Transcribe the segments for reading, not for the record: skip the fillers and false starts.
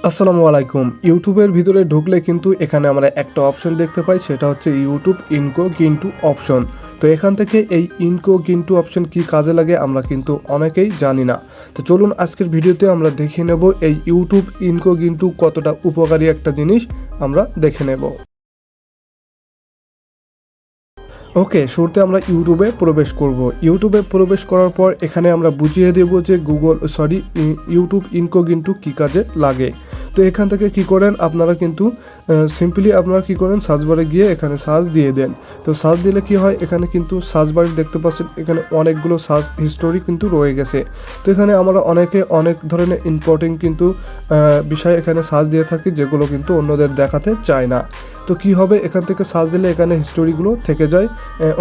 আসসালামু আলাইকুম। ইউটিউবের ভিতরে ঢুকলে কিন্তু এখানে আমরা একটা অপশন দেখতে পাই, সেটা হচ্ছে ইউটিউব ইনকগনিটো অপশন। তো এখান থেকে এই ইনকগনিটো অপশন কি কাজে লাগে আমরা কিন্তু অনেকেই জানি না। তো চলুন আজকের ভিডিওতে আমরা দেখে নেব এই ইউটিউব ইনকগনিটো কতটা উপকারী একটা জিনিস আমরা দেখে নেব। ওকে, শুরুতে আমরা ইউটিউবে প্রবেশ করব। ইউটিউবে প্রবেশ করার পর এখানে আমরা বুঝিয়ে দেব যে ইউটিউব ইনকগনিটো কী কাজে লাগে। তো এখান থেকে কি করেন আপনারা কিন্তু সিম্পলি আপনারা কি করেন, সার্চ বারে গিয়ে এখানে সার্চ দিয়ে দেন। তো সার্চ দিলে কি হয়, এখানে কিন্তু সার্চ বারে দেখতে পাচ্ছেন এখানে অনেকগুলো সার্চ হিস্টোরি কিন্তু রয়ে গেছে। তো এখানে আমরা অনেকে অনেক ধরনের ইম্পর্টেন্ট কিন্তু বিষয় এখানে সার্চ দিয়ে থাকি, যেগুলো কিন্তু অন্যদের দেখাতে চায় না। তো কি হবে, এখান থেকে সার্চ দিলে এখানে হিস্টোরিগুলো থেকে যায়,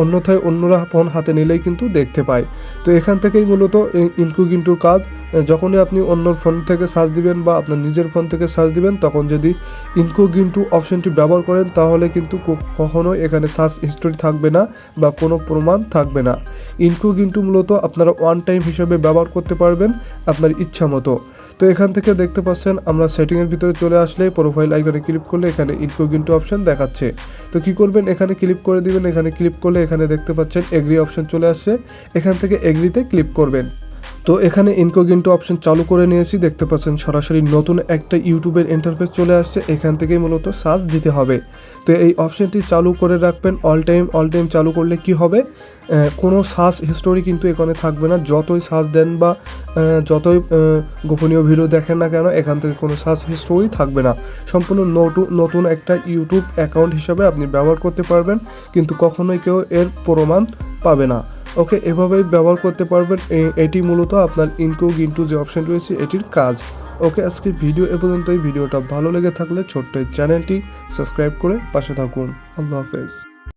অন্যথায় অন্যরা ফোন হাতে নিলেই কিন্তু দেখতে পায়। তো এখান থেকেই মূলত ইনকগনিটোর কাজ। যখনই আপনি অন্য ফোন থেকে সার্চ দিবেন বা আপনার নিজের ফোন থেকে সার্চ দিবেন, তখন যদি ইনকগনিটো অপশনটি ব্যবহার করেন তাহলে কিন্তু কখনোই এখানে সার্চ হিস্টোরি থাকবে না বা কোনো প্রমাণ থাকবে না। ইনকগনিটো মূলত আপনারা ওয়ান টাইম হিসেবে ব্যবহার করতে পারবেন আপনার ইচ্ছা মতো। তো এখান থেকে দেখতে পাচ্ছেন আমরা সেটিংয়ের ভিতরে চলে আসলে প্রোফাইল আইকনে ক্লিক করলে এখানে ইনকগনিটো অপশন দেখাচ্ছে। তো কি করবেন, এখানে ক্লিক করে দিবেন। এখানে ক্লিক করলে এখানে দেখতে পাচ্ছেন এগ্রি অপশন চলে আসছে, এখান থেকে এগ্রিতে ক্লিক করবেন। তো এখানে ইনকগনিটো অপশন চালু করে নিয়েছি, দেখতে পাচ্ছেন সরাসরি নতুন একটা ইউটিউবের ইন্টারফেস চলে আসছে। এখান থেকেই মূলত সার্চ দিতে হবে। তো এই অপশনটি চালু করে রাখবেন অল টাইম চালু করলে কি হবে, কোনো সার্চ হিস্টোরি কিন্তু এখানে থাকবে না। যতই সার্চ দেন বা যতই গোপনীয় ভিডিও দেখেন না কেন, এখান থেকে কোনো সার্চ হিস্টোরি থাকবে না। সম্পূর্ণ নতুন একটা ইউটিউব অ্যাকাউন্ট হিসাবে আপনি ব্যবহার করতে পারবেন, কিন্তু কখনোই কেউ এর প্রমাণ পাবে না। ওকে, এভাবেই ব্যবহার করতে পারবেন। এটি মূলত আপনার ইনকগনিটো যে অপশন রয়েছে এটির কাজ। ওকে, আজকের ভিডিও এ পর্যন্তই। ভিডিওটা ভালো লেগে থাকলে ছোট্ট এই চ্যানেলটি সাবস্ক্রাইব করে পাশে থাকুন। আল্লাহ হাফেজ।